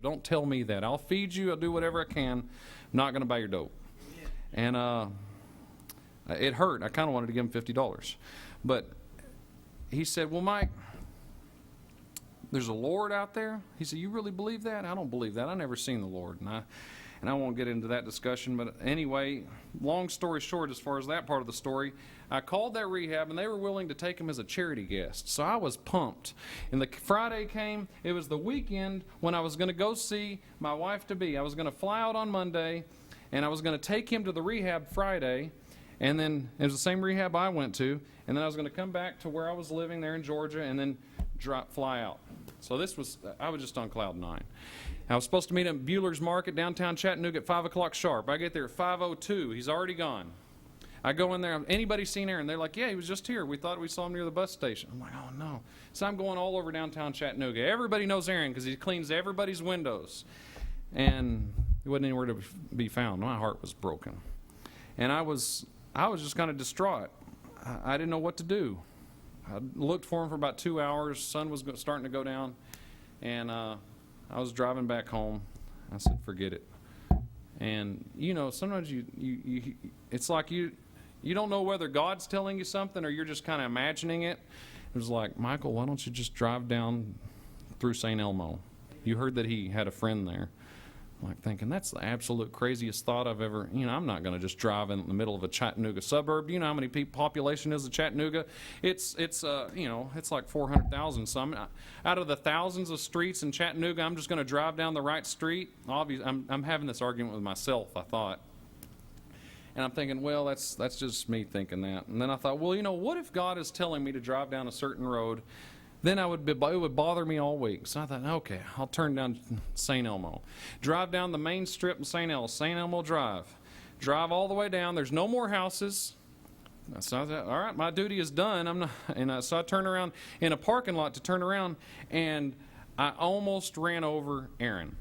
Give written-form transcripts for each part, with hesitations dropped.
Don't tell me that. I'll feed you. I'll do whatever I can. I'm not going to buy your dope. And it hurt. I kind of wanted to give him $50. But he said, well, Mike, there's a Lord out there. He said, you really believe that? I don't believe that. I never seen the Lord. And I won't get into that discussion. But anyway, long story short, as far as that part of the story, I called that rehab, and they were willing to take him as a charity guest. So I was pumped. And the Friday came. It was the weekend when I was going to go see my wife-to-be. I was going to fly out on Monday, and I was going to take him to the rehab Friday. And then it was the same rehab I went to. And then I was going to come back to where I was living there in Georgia and then fly out. So I was just on cloud nine. I was supposed to meet him at Bueller's Market, downtown Chattanooga, at 5 o'clock sharp. I get there at 5:02. He's already gone. I go in there. Anybody seen Aaron? They're like, yeah, he was just here. We thought we saw him near the bus station. I'm like, oh, no. So I'm going all over downtown Chattanooga. Everybody knows Aaron because he cleans everybody's windows. And he wasn't anywhere to be found. My heart was broken. And I was just kind of distraught. I didn't know what to do. I looked for him for about 2 hours. Sun was starting to go down. And I was driving back home. I said, forget it. And, sometimes it's like you don't know whether God's telling you something or you're just kind of imagining it. It was like, Michael, why don't you just drive down through St. Elmo? You heard that he had a friend there. I'm like thinking, that's the absolute craziest thought I've ever, I'm not going to just drive in the middle of a Chattanooga suburb. You know how many population is in Chattanooga? It's like 400,000. So out of the thousands of streets in Chattanooga, I'm just going to drive down the right street. Obviously, I'm having this argument with myself, I thought. And I'm thinking, well, that's just me thinking that. And then I thought, well, what if God is telling me to drive down a certain road? Then it would bother me all week. So I thought, okay, I'll turn down St. Elmo. Drive down the main strip in St. Elmo Drive. Drive all the way down. There's no more houses. So I thought, all right, my duty is done. So I turned around in a parking lot to turn around, and I almost ran over Aaron.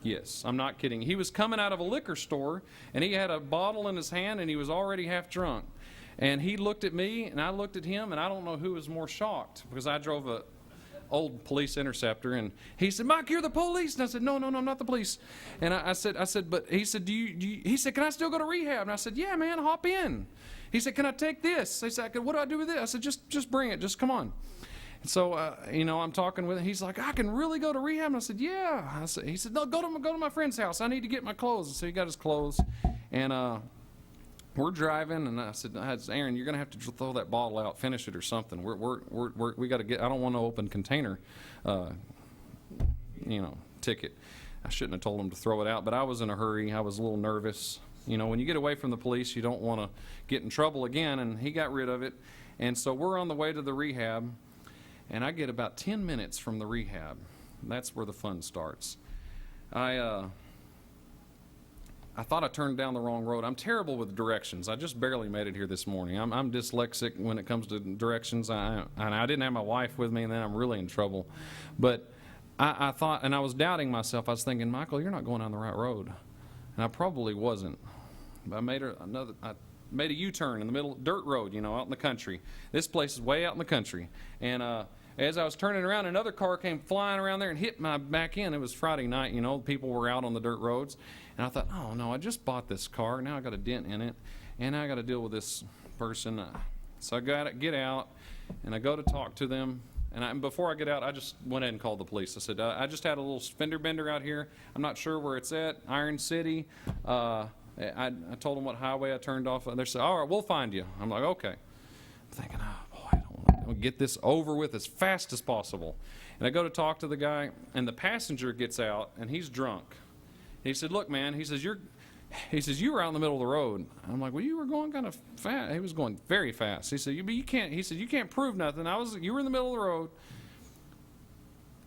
Yes, I'm not kidding. He was coming out of a liquor store, and he had a bottle in his hand, and he was already half drunk. And he looked at me, and I looked at him, and I don't know who was more shocked, because I drove a old police Interceptor, and he said, Mike, you're the police? And I said, no, I'm not the police. And I said, but he said, he said, can I still go to rehab? And I said, yeah, man, hop in. He said, can I take this? He said, what do I do with this? I said, just bring it, just come on. And so, I'm talking with him. He's like, I can really go to rehab? And I said, yeah. He said, no, go to my friend's house. I need to get my clothes. And so he got his clothes, and we're driving, and I said, Aaron, you're going to have to throw that bottle out, finish it or something. We got to get. I don't want to open container, ticket. I shouldn't have told him to throw it out, but I was in a hurry. I was a little nervous. When you get away from the police, you don't want to get in trouble again. And he got rid of it, and so we're on the way to the rehab, and I get about 10 minutes from the rehab. That's where the fun starts. I thought I turned down the wrong road. I'm terrible with directions. I just barely made it here this morning. I'm dyslexic when it comes to directions. I didn't have my wife with me, and then I'm really in trouble. But I thought, and I was doubting myself. I was thinking, Michael, you're not going down the right road. And I probably wasn't. But I made a U-turn in the middle, dirt road, out in the country. This place is way out in the country. And as I was turning around, another car came flying around there and hit my back end. It was Friday night, people were out on the dirt roads. And I thought, oh, no, I just bought this car. Now I got a dent in it, and I got to deal with this person. So I got to get out, and I go to talk to them. And before I get out, I just went ahead and called the police. I said, I just had a little fender bender out here. I'm not sure where it's at, Iron City. I told them what highway I turned off. And they said, all right, we'll find you. I'm like, okay. I'm thinking, oh, boy, I don't want to get this over with as fast as possible. And I go to talk to the guy, and the passenger gets out, and he's drunk. He said, look, man, he says, you were out in the middle of the road. I'm like, well, you were going kind of fast. He was going very fast. He said, you can't prove nothing. You were in the middle of the road.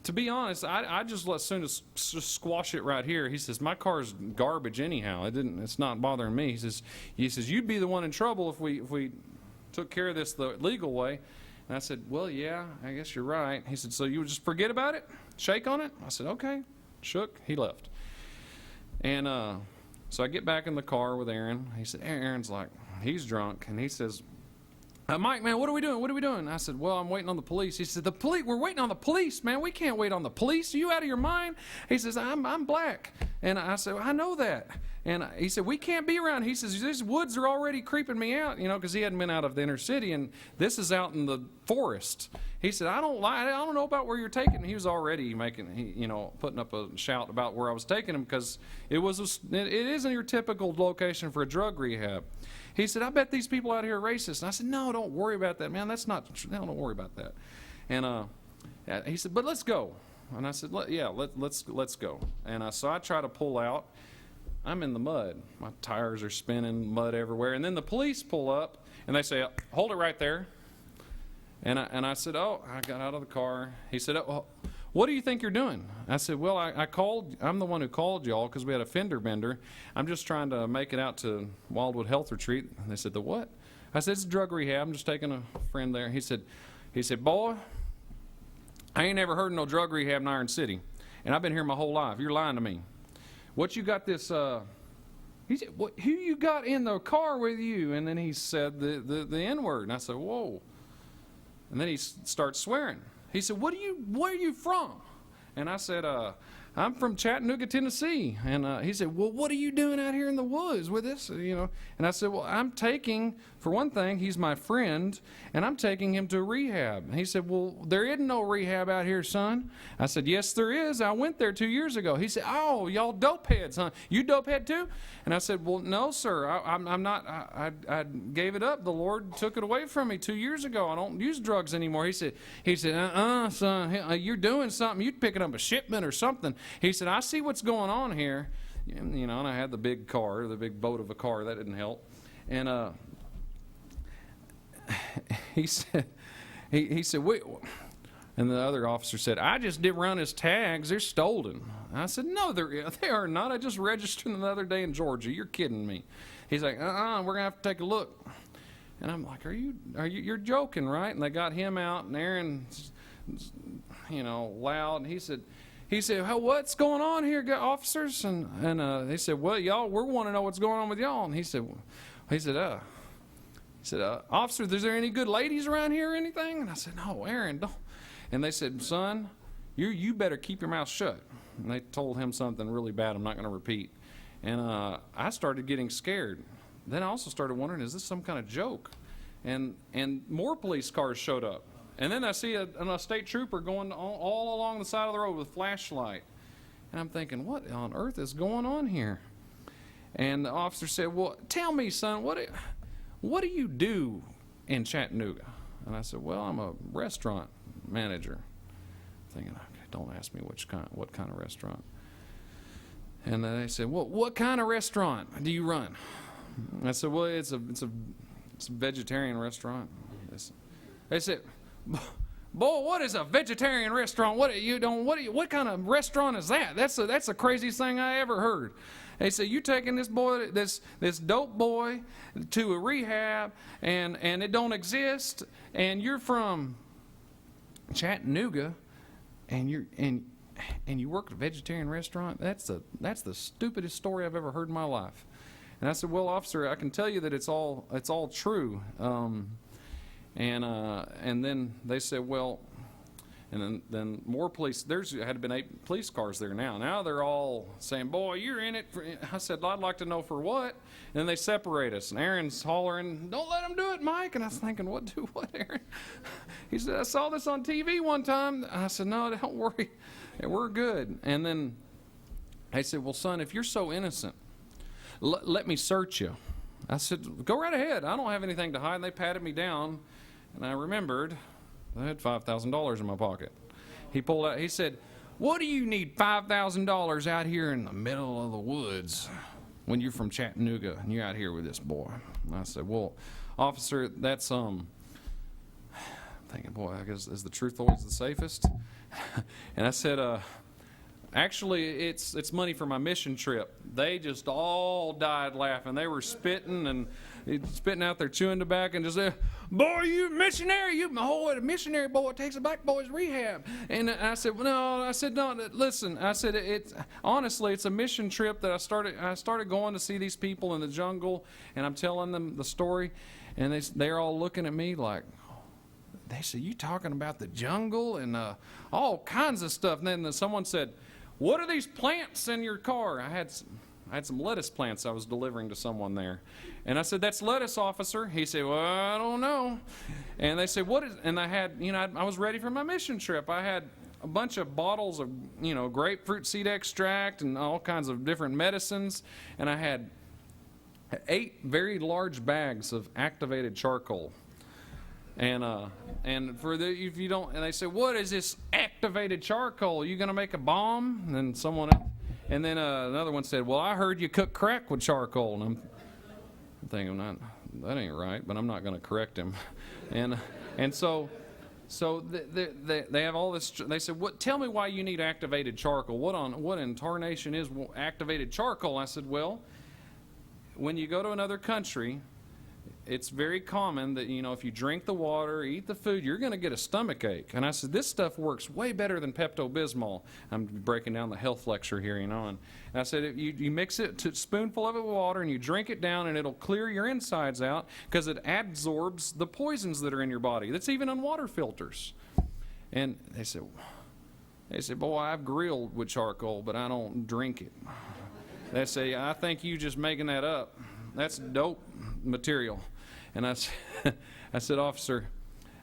To be honest, I just as soon as squash it right here. He says, my car's garbage anyhow. It's not bothering me. He says, you'd be the one in trouble if we took care of this the legal way. And I said, well, yeah, I guess you're right. He said, so you would just forget about it? Shake on it? I said, okay. Shook. He left. And so I get back in the car with Aaron. He said, Aaron's like, he's drunk. And he says, Mike, man, what are we doing? What are we doing? I said, well, I'm waiting on the police. He said, the police? We're waiting on the police, man. We can't wait on the police. Are you out of your mind? He says, I'm black. And I said, I know that. And he said, we can't be around. He says, these woods are already creeping me out, because he hadn't been out of the inner city, and this is out in the forest. He said, I don't know about where you're taking me. He was already putting up a shout about where I was taking him, because it isn't your typical location for a drug rehab. He said, I bet these people out here are racist. And I said, no, don't worry about that, man. That's not true. No, don't worry about that. And he said, but let's go. And I said, let's go. And so I try to pull out. I'm in the mud. My tires are spinning, mud everywhere. And then the police pull up, and they say, hold it right there. And I said, oh, I got out of the car. He said, oh, what do you think you're doing? I said, well, I'm the one who called y'all because we had a fender bender. I'm just trying to make it out to Wildwood Health Retreat. And they said, the what? I said, it's drug rehab. I'm just taking a friend there. He said, boy, I ain't never heard of no drug rehab in Iron City. And I've been here my whole life. You're lying to me. What you got this, he said, who you got in the car with you? And then he said the N-word. And I said, whoa. And then he starts swearing. He said, where are you from? And I said, I'm from Chattanooga, Tennessee. And he said, well, what are you doing out here in the woods with this? And I said, well, I'm taking, for one thing, he's my friend, and I'm taking him to rehab. And he said, well, there isn't no rehab out here, son. I said, yes, there is. I went there 2 years ago. He said, oh, y'all dope heads, huh? You dope head too? And I said, well, no, sir. I'm not. I gave it up. The Lord took it away from me 2 years ago. I don't use drugs anymore. He said, son, you're doing something. You're picking up a shipment or something. He said, I see what's going on here. And I had the big car, the big boat of a car. That didn't help. And he said, wait. And the other officer said, I just did run his tags. They're stolen. I said, no, they are not. I just registered them the other day in Georgia. You're kidding me. He's like, we're going to have to take a look. And I'm like, you're joking, right? And they got him out, and Aaron, loud. And he said, what's going on here, officers? And they said, well, y'all, we want to know what's going on with y'all. And he said, officer, is there any good ladies around here or anything? And I said, no, Aaron, don't. And they said, son, you better keep your mouth shut. And they told him something really bad I'm not going to repeat. And I started getting scared. Then I also started wondering, is this some kind of joke? And more police cars showed up. And then I see a state trooper going all along the side of the road with a flashlight. And I'm thinking, what on earth is going on here? And the officer said, well, tell me, son, what do you do in Chattanooga? And I said, well, I'm a restaurant manager. Thinking, okay, don't ask me what kind of restaurant. And then they said, well, what kind of restaurant do you run? And I said, well, it's a vegetarian restaurant. They said, boy, what is a vegetarian restaurant? What kind of restaurant is that? That's the craziest thing I ever heard. They said, you taking this boy, this dope boy, to a rehab, and it don't exist, and you're from Chattanooga, and you work at a vegetarian restaurant? That's the stupidest story I've ever heard in my life. And I said, well, officer, I can tell you that it's all true. And then they said, well, and then more police. There's had been 8 police cars there now. Now they're all saying, boy, you're in it. I said, I'd like to know for what. And then they separate us. And Aaron's hollering, don't let him do it, Mike. And I was thinking, what, Aaron? He said, I saw this on TV one time. I said, no, don't worry. We're good. And then they said, well, son, if you're so innocent, let me search you. I said, go right ahead. I don't have anything to hide. And they patted me down. And I remembered I had $5,000 in my pocket. He pulled out, he said, what do you need $5,000 out here in the middle of the woods when you're from Chattanooga and you're out here with this boy? And I said, well, officer, that's, I'm thinking, boy, I guess, is the truth always the safest? And I said, actually, it's money for my mission trip. They just all died laughing. They were spitting out there chewing tobacco and just said, boy, you missionary, a missionary boy takes a black boy's rehab. And I said, well, no, listen. I said, honestly, it's a mission trip that I started going to see these people in the jungle, and I'm telling them the story. And they're all looking at me like, they said, you talking about the jungle and all kinds of stuff. And then someone said, what are these plants in your car? I had some lettuce plants I was delivering to someone there. And I said, that's lettuce, officer. He said, well, I don't know. And they said, what is, and I had, I was ready for my mission trip. I had a bunch of bottles of, grapefruit seed extract and all kinds of different medicines. And I had 8 very large bags of activated charcoal. And if you don't, and they say, what is this activated charcoal? Are you going to make a bomb? And then someone else, and then another one said, well, I heard you cook crack with charcoal. And I'm thinking, that ain't right, but I'm not going to correct him. And so they have all this. They said, what? Tell me why you need activated charcoal. What in tarnation is activated charcoal? I said, well, when you go to another country, it's very common that, if you drink the water, eat the food, you're going to get a stomach ache. And I said, this stuff works way better than Pepto-Bismol. I'm breaking down the health lecture here, And I said, if you mix it to a spoonful of it with water and you drink it down, and it'll clear your insides out because it absorbs the poisons that are in your body. That's even on water filters. And they said, boy, I've grilled with charcoal, but I don't drink it. They say, I think you just making that up. That's dope material. And I said, officer,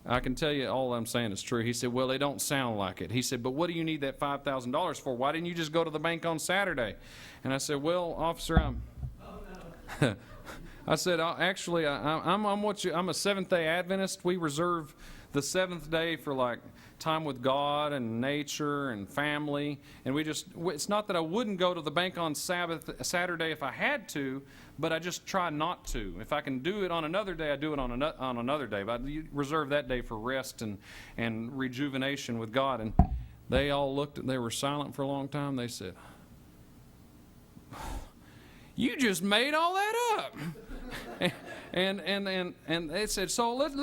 I can tell you all I'm saying is true. He said, well, they don't sound like it. He said, but what do you need that $5,000 for? Why didn't you just go to the bank on Saturday? And I said, well, officer, I said, actually, I'm a Seventh-day Adventist. We reserve the seventh day for like time with God and nature and family. And it's not that I wouldn't go to the bank on Saturday if I had to, but I just try not to. If I can do it on another day, I do it on another day. But I reserve that day for rest and rejuvenation with God. And they all they were silent for a long time. They said, you just made all that up. And they said, so let's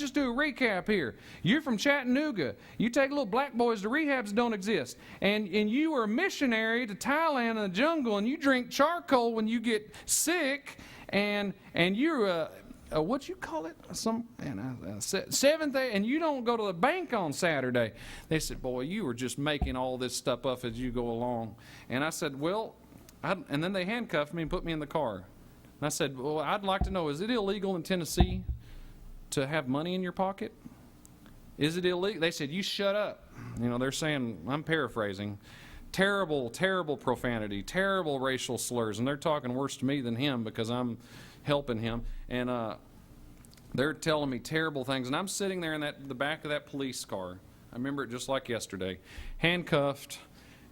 just do a recap here. You're from Chattanooga. You take little black boys to rehabs that don't exist. And you were a missionary to Thailand in the jungle, and you drink charcoal when you get sick, and you're what you call it? Seventh day, and you don't go to the bank on Saturday. They said, boy, you were just making all this stuff up as you go along. And I said, well, and then they handcuffed me and put me in the car. And I said, well, I'd like to know, is it illegal in Tennessee to have money in your pocket? Is it illegal? They said, you shut up. They're saying, I'm paraphrasing, terrible, terrible profanity, terrible racial slurs. And they're talking worse to me than him because I'm helping him. And they're telling me terrible things. And I'm sitting there in the back of that police car. I remember it just like yesterday, handcuffed.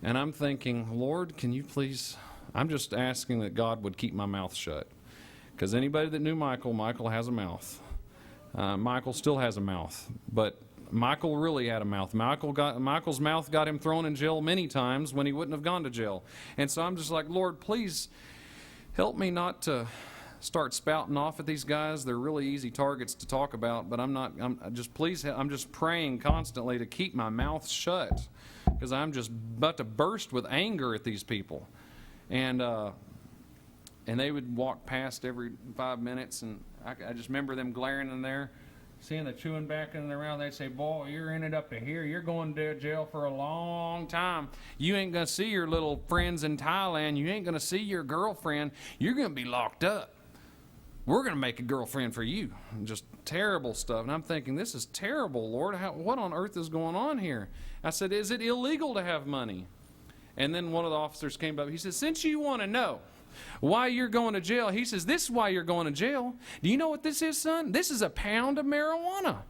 And I'm thinking, Lord, can you please... I'm just asking that God would keep my mouth shut. Because anybody that knew Michael has a mouth. Michael still has a mouth. But Michael really had a mouth. Michael's mouth got him thrown in jail many times when he wouldn't have gone to jail. And so I'm just like, Lord, please help me not to start spouting off at these guys. They're really easy targets to talk about. But I'm just praying constantly to keep my mouth shut. Because I'm just about to burst with anger at these people. And they would walk past every 5 minutes, and I just remember them glaring in there, seeing the chewing back in around. They'd say, boy, you're ended up to here. You're going to jail for a long time. You ain't going to see your little friends in Thailand. You ain't going to see your girlfriend. You're going to be locked up. We're going to make a girlfriend for you. And just terrible stuff. And I'm thinking, this is terrible, Lord. What on earth is going on here? I said, is it illegal to have money? And then one of the officers came up. He said, since you want to know why you're going to jail, he says, this is why you're going to jail. Do you know what this is, son? This is a pound of marijuana.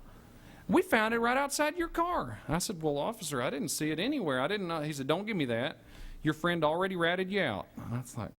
We found it right outside your car. I said, well, officer, I didn't see it anywhere. I didn't know. He said, don't give me that. Your friend already ratted you out. And I was like,